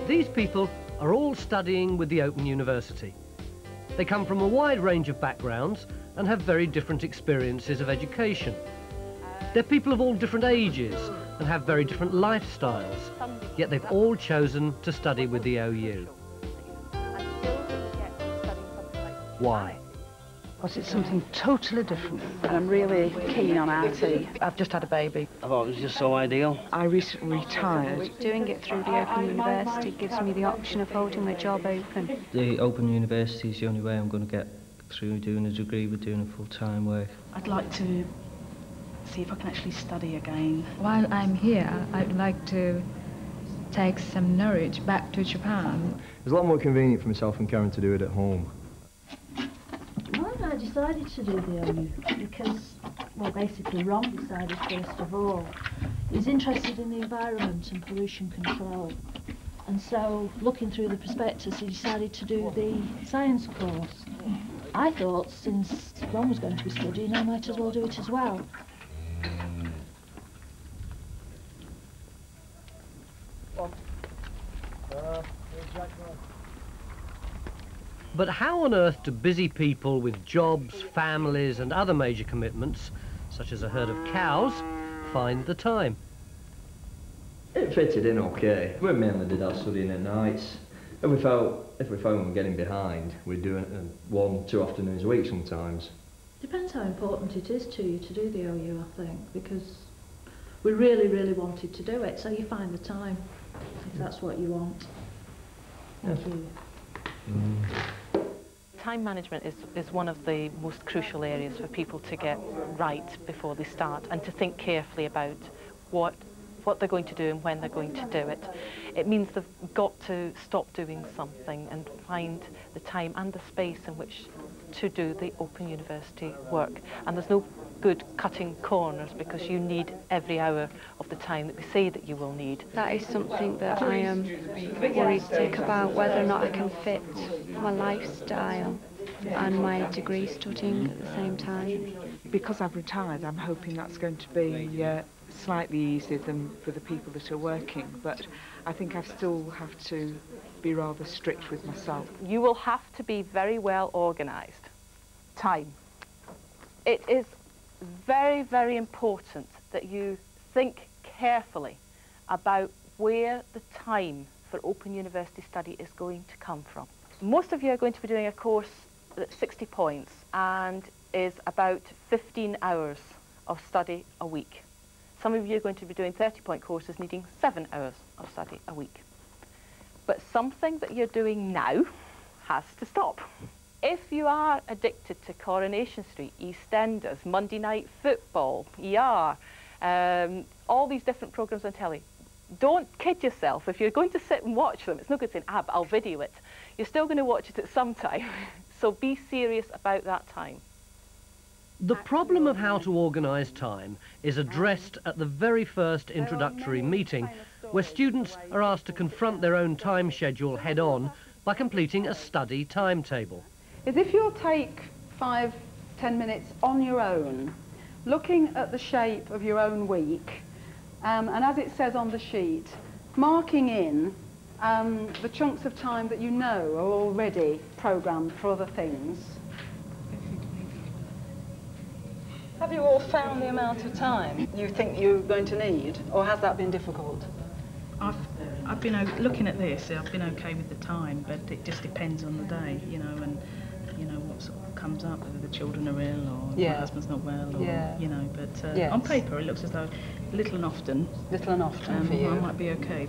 These people are all studying with the Open University. They come from a wide range of backgrounds and have very different experiences of education. They're people of all different ages and have very different lifestyles, yet they've all chosen to study with the OU. Why? Because it's something totally different. And I'm really keen on RT. I've just had a baby. I thought it was just so ideal. I recently retired. Doing it through the Open University gives me the option of holding my job open. The Open University is the only way I'm going to get through doing a degree with doing a full-time work. I'd like to see if I can actually study again. While I'm here, I'd like to take some knowledge back to Japan. It's a lot more convenient for myself and Karen to do it at home. Well, I decided to do the OU because, well, basically Ron decided first of all. He's interested in the environment and pollution control. And so, looking through the prospectus, he decided to do the science course. I thought, since Ron was going to be studying, I might as well do it as well. But how on earth do busy people with jobs, families and other major commitments, such as a herd of cows, find the time? It fitted in okay. We mainly did our studying at nights. If we found we were getting behind, we'd do it 1-2 afternoons a week sometimes. Depends how important it is to you to do the OU, I think, because we really, really wanted to do it, so you find the time, if that's what you want. Thank you. Time management is one of the most crucial areas for people to get right before they start and to think carefully about what they're going to do and when they're going to do it. It means they've got to stop doing something and find the time and the space in which to do the Open University work. And there's no good cutting corners because you need every hour of the time that we say that you will need. That is something that I am worried sick about, whether or not I can fit my lifestyle and my degree studying at the same time. Because I've retired, I'm hoping that's going to be slightly easier than for the people that are working, but I think I still have to be rather strict with myself. You will have to be very well organised. Time. It is very, very important that you think carefully about where the time for Open University study is going to come from. Most of you are going to be doing a course that's 60 points and is about 15 hours of study a week. Some of you are going to be doing 30-point courses needing 7 hours of study a week. But something that you're doing now has to stop. If you are addicted to Coronation Street, EastEnders, Monday Night Football, ER, all these different programmes on telly, don't kid yourself. If you're going to sit and watch them, it's no good saying, but I'll video it. You're still going to watch it at some time. So be serious about that time. The problem of how to organise time is addressed at the very first introductory meeting, where students are asked to confront their own time schedule head-on by completing a study timetable. If you'll take 5-10 minutes on your own, looking at the shape of your own week, and as it says on the sheet, marking in the chunks of time that you know are already programmed for other things. Have you all found the amount of time you think you're going to need, or has that been difficult? I've been looking at this. I've been okay with the time, but it just depends on the day, you know, and you know what sort of comes up, whether the children are ill or my husband's not well, or you know. But on paper, it looks as though little and often. Little and often for you. I might be okay.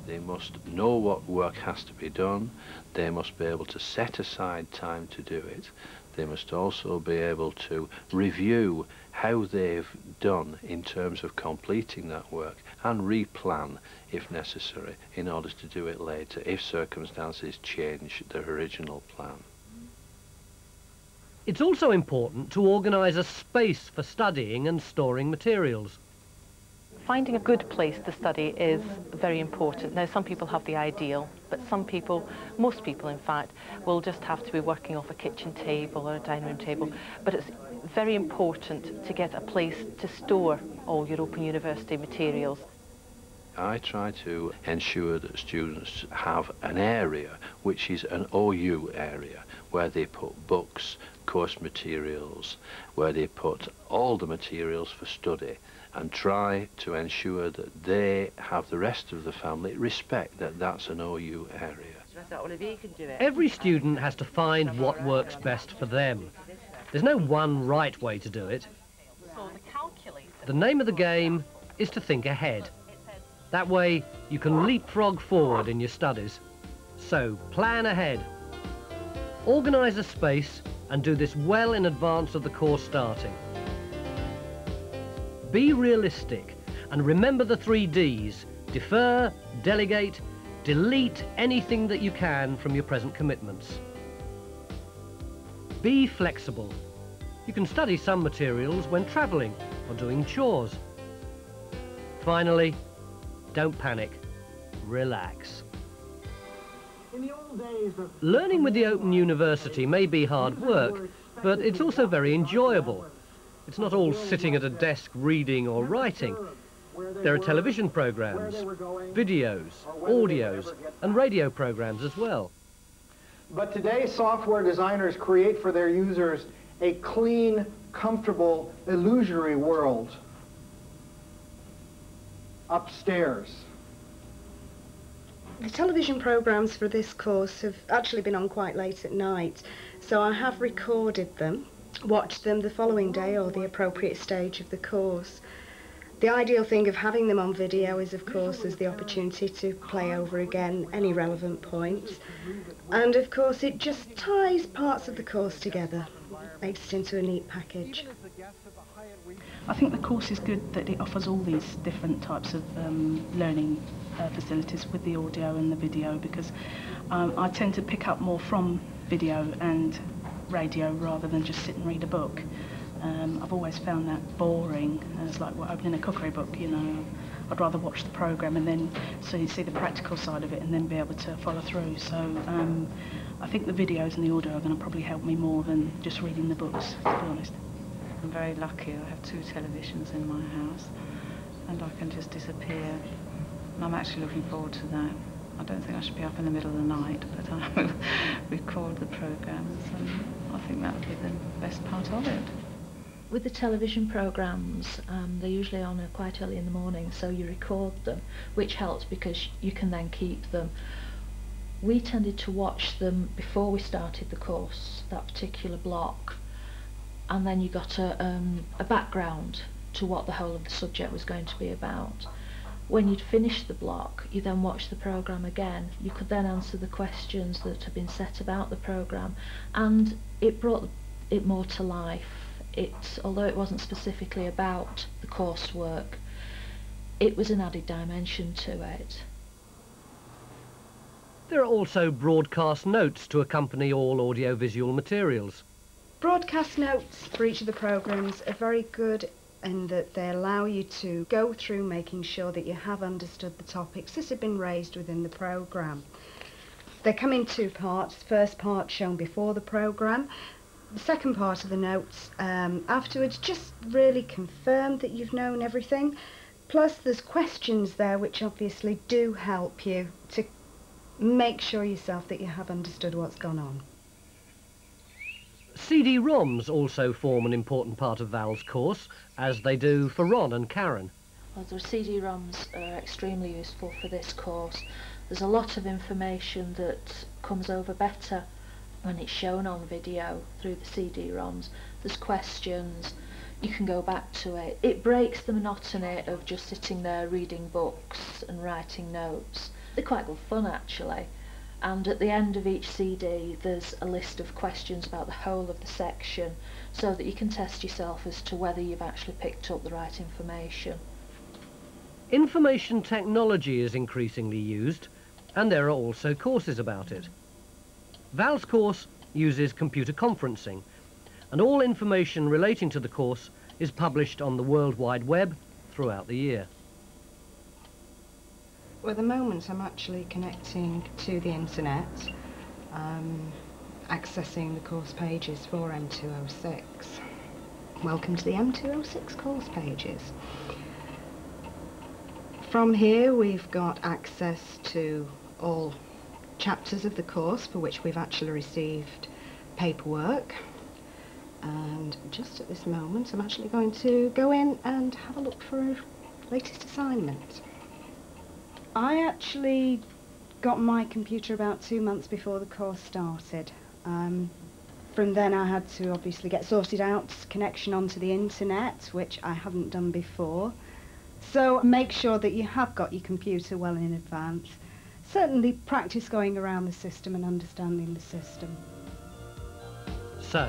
They must know what work has to be done. They must be able to set aside time to do it. They must also be able to review how they've done in terms of completing that work and replan if necessary in order to do it later if circumstances change their original plan. It's also important to organise a space for studying and storing materials. Finding a good place to study is very important. Now, some people have the ideal, but some people, most people in fact, will just have to be working off a kitchen table or a dining room table. But it's very important to get a place to store all your Open University materials. I try to ensure that students have an area which is an OU area, where they put books, course materials, where they put all the materials for study, and try to ensure that they have the rest of the family respect that that's an OU area. Every student has to find what works best for them. There's no one right way to do it. The name of the game is to think ahead. That way you can leapfrog forward in your studies. So plan ahead. Organise a space and do this well in advance of the course starting. Be realistic and remember the 3 Ds: defer, delegate, delete anything that you can from your present commitments. Be flexible. You can study some materials when travelling or doing chores. Finally, don't panic. Relax. Learning with the Open University may be hard work, but it's also very enjoyable. It's not all sitting at a desk reading or writing. There are television programmes, videos, audios, and radio programmes as well. But today, software designers create for their users a clean, comfortable, illusory world upstairs. The television programmes for this course have actually been on quite late at night, so I have recorded them, watched them the following day or the appropriate stage of the course. The ideal thing of having them on video is, of course, there's the opportunity to play over again any relevant points. And, of course, it just ties parts of the course together, makes it into a neat package. I think the course is good that it offers all these different types of learning facilities with the audio and the video, because I tend to pick up more from video and radio rather than just sit and read a book. I've always found that boring. It's like opening a cookery book, you know. I'd rather watch the programme and then so you see the practical side of it and then be able to follow through. So I think the videos and the audio are going to probably help me more than just reading the books, to be honest. I'm very lucky. I have 2 televisions in my house and I can just disappear. And I'm actually looking forward to that. I don't think I should be up in the middle of the night, but I will record the programmes and I think that would be the best part of it. With the television programmes, they're usually on quite early in the morning, so you record them, which helps because you can then keep them. We tended to watch them before we started the course, that particular block, and then you got a background to what the whole of the subject was going to be about. When you'd finished the block, you then watched the programme again. You could then answer the questions that had been set about the programme, and it brought it more to life. Although it wasn't specifically about the coursework, it was an added dimension to it. There are also broadcast notes to accompany all audio-visual materials. Broadcast notes for each of the programmes are very good in that they allow you to go through making sure that you have understood the topics that have been raised within the programme. They come in 2 parts. The first part shown before the programme. The second part of the notes afterwards just really confirm that you've known everything. Plus there's questions there which obviously do help you to make sure yourself that you have understood what's gone on. CD-ROMs also form an important part of Val's course, as they do for Ron and Karen. Well, the CD-ROMs are extremely useful for this course. There's a lot of information that comes over better when it's shown on video through the CD-ROMs. There's questions, you can go back to it. It breaks the monotony of just sitting there reading books and writing notes. They're quite good fun actually. And at the end of each CD there's a list of questions about the whole of the section so that you can test yourself as to whether you've actually picked up the right information. Information technology is increasingly used, and there are also courses about it. Val's course uses computer conferencing, and all information relating to the course is published on the World Wide Web throughout the year. Well, at the moment I'm actually connecting to the internet, accessing the course pages for M206. Welcome to the M206 course pages. From here we've got access to all chapters of the course for which we've actually received paperwork. And just at this moment I'm actually going to go in and have a look for a latest assignment. I actually got my computer about 2 months before the course started. From then I had to obviously get sorted out connection onto the internet, which I hadn't done before. So make sure that you have got your computer well in advance. Certainly practice going around the system and understanding the system. So,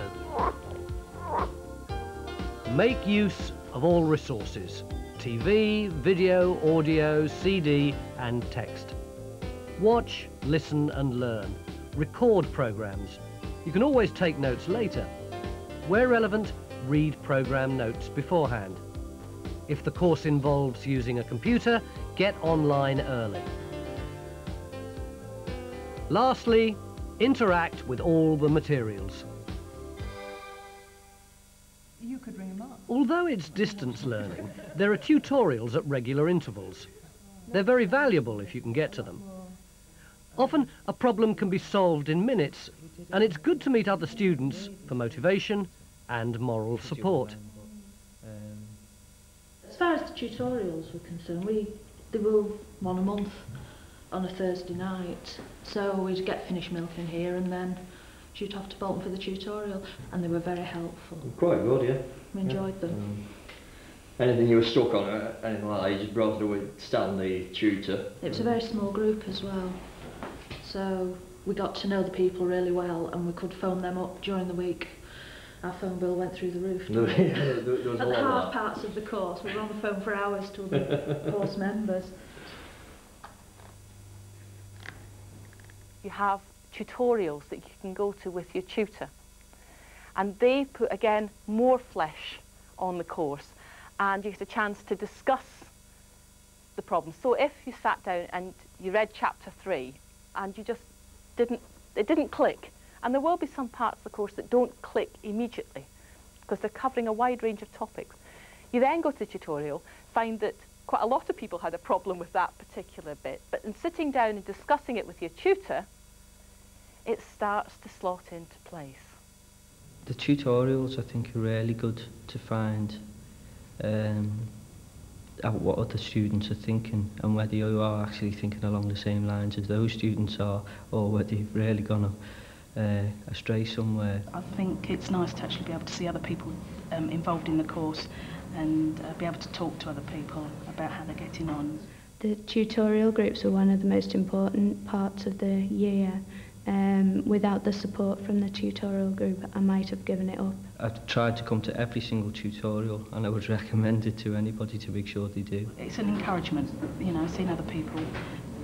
make use of all resources: TV, video, audio, CD and text. Watch, listen and learn. Record programs. You can always take notes later. Where relevant, read program notes beforehand. If the course involves using a computer, get online early. Lastly, interact with all the materials. You could ring them up. Although it's distance learning, there are tutorials at regular intervals. They're very valuable if you can get to them. Often a problem can be solved in minutes, and it's good to meet other students for motivation and moral support. As far as the tutorials were concerned, they were one a month on a Thursday night. So we'd get finished milking here and then shoot off to Bolton for the tutorial, and they were very helpful. Quite good, yeah. We enjoyed them. Anything you were stuck on, anything like that, you just brought it with Stan, the tutor. It was a very small group as well. So we got to know the people really well, and we could phone them up during the week. Our phone bill went through the roof. There was At a the lot hard of that. parts of the course, we were on the phone for hours to the course members. You have tutorials that you can go to with your tutor, and they put again more flesh on the course, and you get a chance to discuss the problem. So if you sat down and you read chapter 3 and you just it didn't click, and there will be some parts of the course that don't click immediately because they're covering a wide range of topics. You then go to the tutorial, find that quite a lot of people had a problem with that particular bit, but in sitting down and discussing it with your tutor, it starts to slot into place. The tutorials, I think, are really good to find out what other students are thinking and whether you are actually thinking along the same lines as those students are, or whether you've really gone astray somewhere. I think it's nice to actually be able to see other people involved in the course and be able to talk to other people about how they're getting on. The tutorial groups are one of the most important parts of the year. Without the support from the tutorial group, I might have given it up. I've tried to come to every single tutorial, and I would recommend it to anybody to make sure they do. It's an encouragement, you know, seeing other people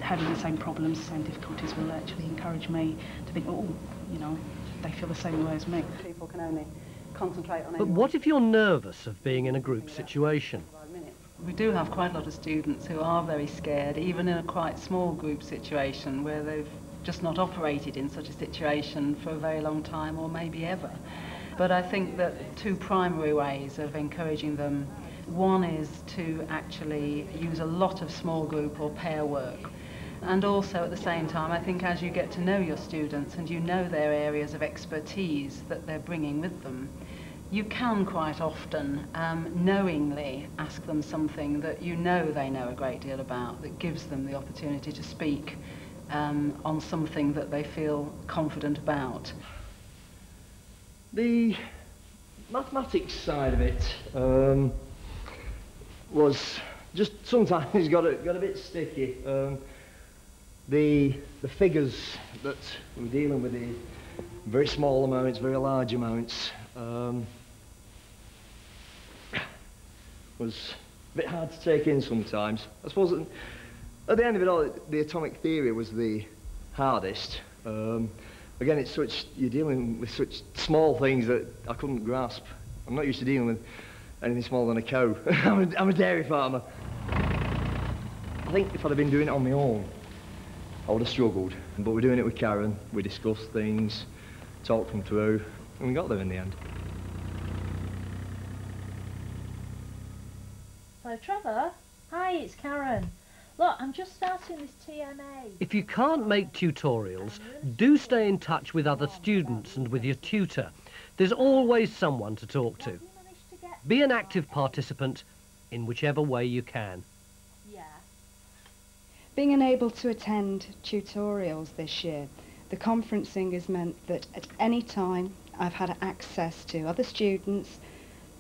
having the same problems, the same difficulties will actually encourage me to think, oh, you know, they feel the same way as me. People can only concentrate on it. But what if you're nervous of being in a group situation? We do have quite a lot of students who are very scared, even in a quite small group situation where they've just not operated in such a situation for a very long time or maybe ever. But I think that two primary ways of encouraging them. One is to actually use a lot of small group or pair work. And also at the same time, I think as you get to know your students and you know their areas of expertise that they're bringing with them, you can quite often knowingly ask them something that you know they know a great deal about, that gives them the opportunity to speak on something that they feel confident about. The mathematics side of it was just sometimes got a bit sticky. The figures that we're dealing with, the very small amounts, very large amounts, was a bit hard to take in sometimes. I suppose at the end of it all, the atomic theory was the hardest. Again, it's you're dealing with such small things that I couldn't grasp. I'm not used to dealing with anything smaller than a cow. I'm a dairy farmer. I think if I'd have been doing it on my own, I would have struggled. But we're doing it with Karen. We discussed things, talked them through, and we got there in the end. So Trevor, hi, it's Karen. Look, I'm just starting this TMA. If you can't make tutorials, do stay in touch with other students and with your tutor. There's always someone to talk to. Be an active participant in whichever way you can. Being unable to attend tutorials this year, the conferencing has meant that at any time I've had access to other students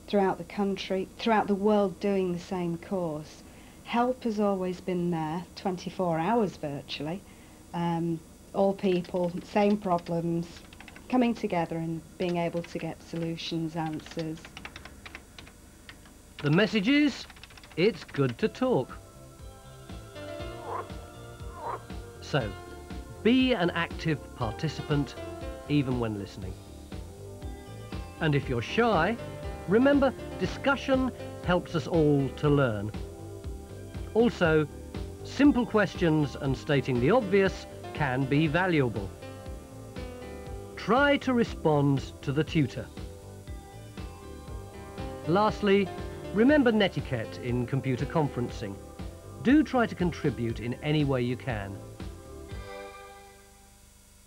throughout the country, throughout the world doing the same course. Help has always been there, 24 hours virtually. All people, same problems, coming together and being able to get solutions, answers. The message is, it's good to talk. So, be an active participant, even when listening. And if you're shy, remember, discussion helps us all to learn. Also, simple questions and stating the obvious can be valuable. Try to respond to the tutor. Lastly, remember netiquette in computer conferencing. Do try to contribute in any way you can.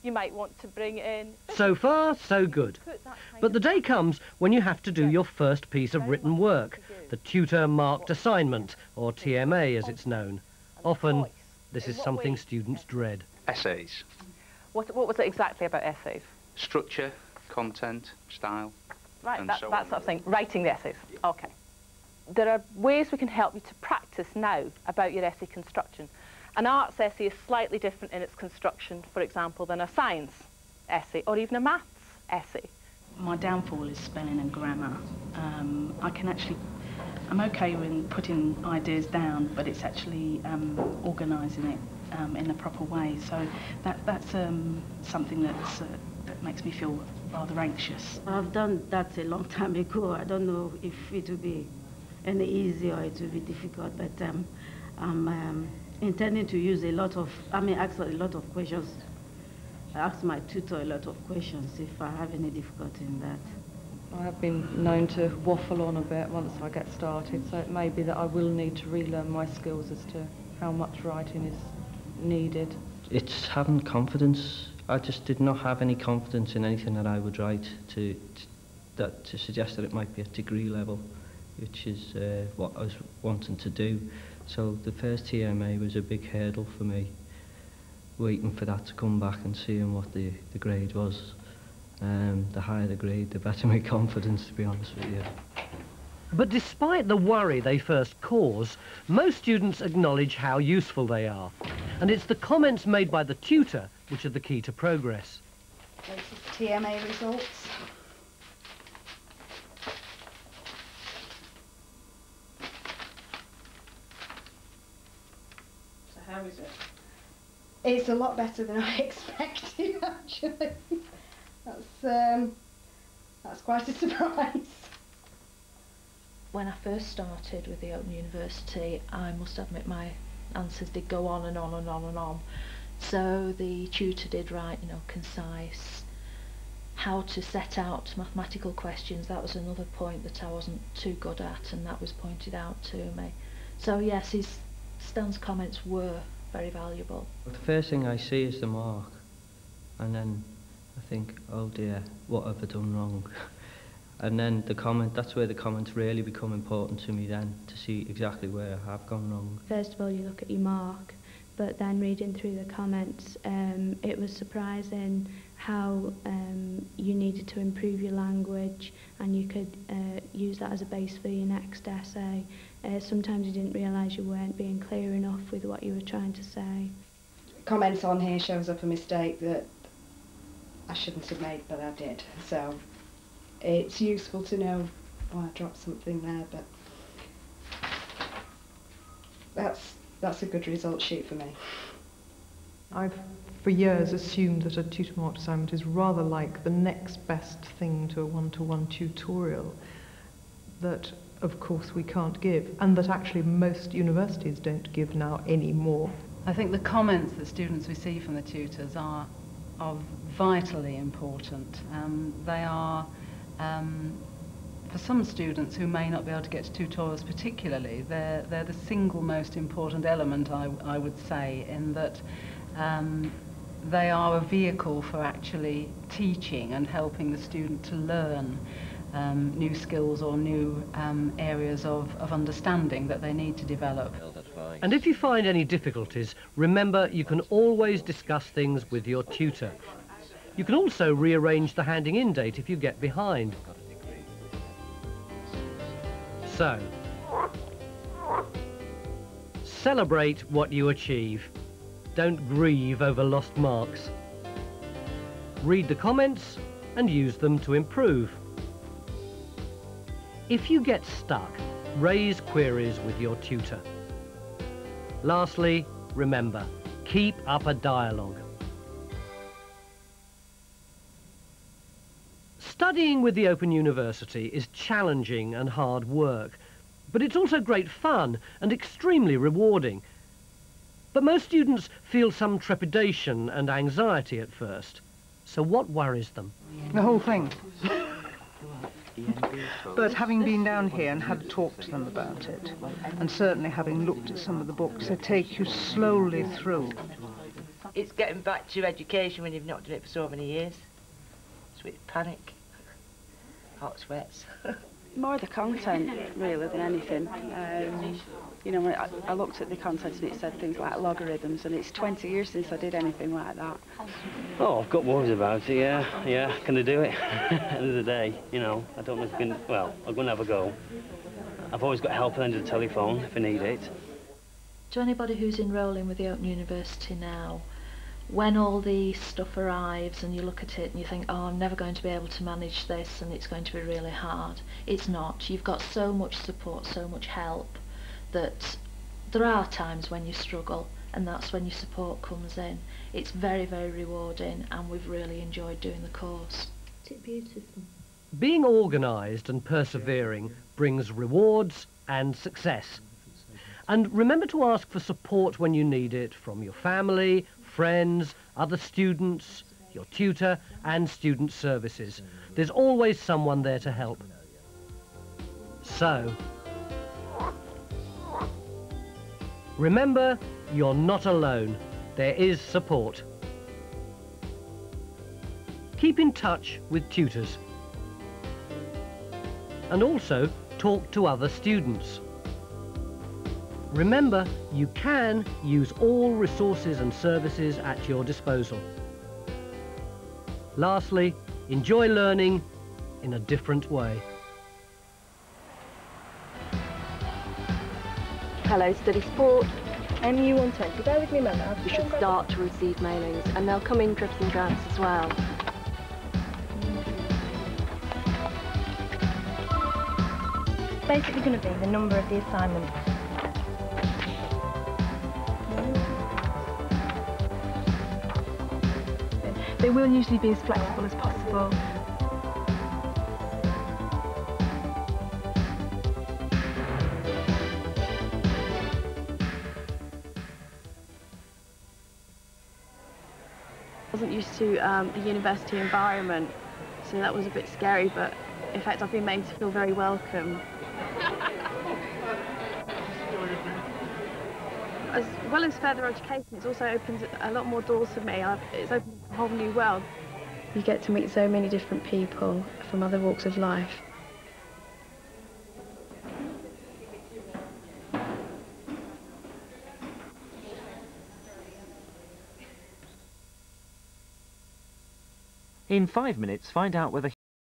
You might want to bring in... So far, so good. But the day comes when you have to do your first piece of written work, the tutor-marked assignment, or TMA as it's known. Often, this is something students dread. Essays. What was it exactly about essays? Structure, content, style, right, and that so sort on. of thing. Writing the essays. OK. There are ways we can help you to practice now about your essay construction. An arts essay is slightly different in its construction, for example, than a science essay or even a maths essay. My downfall is spelling and grammar. I'm okay with putting ideas down, but it's actually organising it in a proper way. So that's something that makes me feel rather anxious. I've done that a long time ago. I don't know if it will be any easy or it will be difficult, but I'm intending to use ask a lot of questions. I ask my tutor a lot of questions if I have any difficulty in that. I have been known to waffle on a bit once I get started, so it may be that I will need to relearn my skills as to how much writing is needed. It's having confidence. I just did not have any confidence in anything that I would write to suggest that it might be at degree level, which is what I was wanting to do. So the first TMA was a big hurdle for me, waiting for that to come back and seeing what the grade was. The higher the grade, the better my confidence, to be honest with you. But despite the worry they first cause, most students acknowledge how useful they are. And it's the comments made by the tutor which are the key to progress. This is TMA results. So how is it? It's a lot better than I expected, actually. That's quite a surprise. When I first started with the Open University, I must admit my answers did go on and on and on and on. So the tutor did write, concise, how to set out mathematical questions. That was another point that I wasn't too good at, and that was pointed out to me. So yes, Stan's comments were very valuable. The first thing I see is the mark, and then I think, oh dear, what have I done wrong? And then the comment, that's where the comments really become important to me then, to see exactly where I have gone wrong. First of all, you look at your mark, but then reading through the comments, it was surprising how you needed to improve your language, and you could use that as a base for your next essay. Sometimes you didn't realise you weren't being clear enough with what you were trying to say. Comments on here shows up a mistake that I shouldn't have made, but I did. So it's useful to know, oh, I dropped something there, but that's a good result sheet for me. I've for years assumed that a tutor-marked assignment is rather like the next best thing to a one-to-one tutorial that of course we can't give, and that actually most universities don't give now anymore. I think the comments that students receive from the tutors are vitally important. They are, for for some students who may not be able to get to tutorials particularly, they're the single most important element, I would say, in that they are a vehicle for actually teaching and helping the student to learn new skills or new areas of understanding that they need to develop. And if you find any difficulties, remember you can always discuss things with your tutor. You can also rearrange the handing in date if you get behind. So, celebrate what you achieve. Don't grieve over lost marks. Read the comments and use them to improve. If you get stuck, raise queries with your tutor. Lastly, remember, keep up a dialogue. Studying with the Open University is challenging and hard work, but it's also great fun and extremely rewarding. But most students feel some trepidation and anxiety at first. So what worries them? The whole thing. But having been down here and had a talk to them about it, and certainly having looked at some of the books, they take you slowly through. It's getting back to education when you've not done it for so many years. Sweet panic, hot sweats. More the content, really, than anything. You know, I looked at the content and it said things like logarithms, and it's 20 years since I did anything like that. Oh, I've got worries about it, yeah. Can I do it? At the end of the day, you know, I don't know if I can, well, I'm going to have a go. I've always got help at the end of the telephone if I need it. To anybody who's enrolling with the Open University now, when all the stuff arrives and you look at it and you think, oh, I'm never going to be able to manage this and it's going to be really hard, it's not. You've got so much support, so much help, that there are times when you struggle, and that's when your support comes in. It's very, very rewarding, and we've really enjoyed doing the course. It's beautiful. Being organised and persevering brings rewards and success. And remember to ask for support when you need it from your family, friends, other students, your tutor and student services. There's always someone there to help. So, remember, you're not alone. There is support. Keep in touch with tutors. And also talk to other students. Remember, you can use all resources and services at your disposal. Lastly, enjoy learning in a different way. Hello, Study Sport. MU120. Bear with me a moment. We should start to receive mailings, and they'll come in dribs and drabs as well. It's basically going to be the number of the assignment. They will usually be as flexible as possible. I wasn't used to the university environment, so that was a bit scary, but in fact I've been made to feel very welcome. As well as further education, it's also opened a lot more doors for me. It's opened a whole new world. You get to meet so many different people from other walks of life. In 5 minutes, find out whether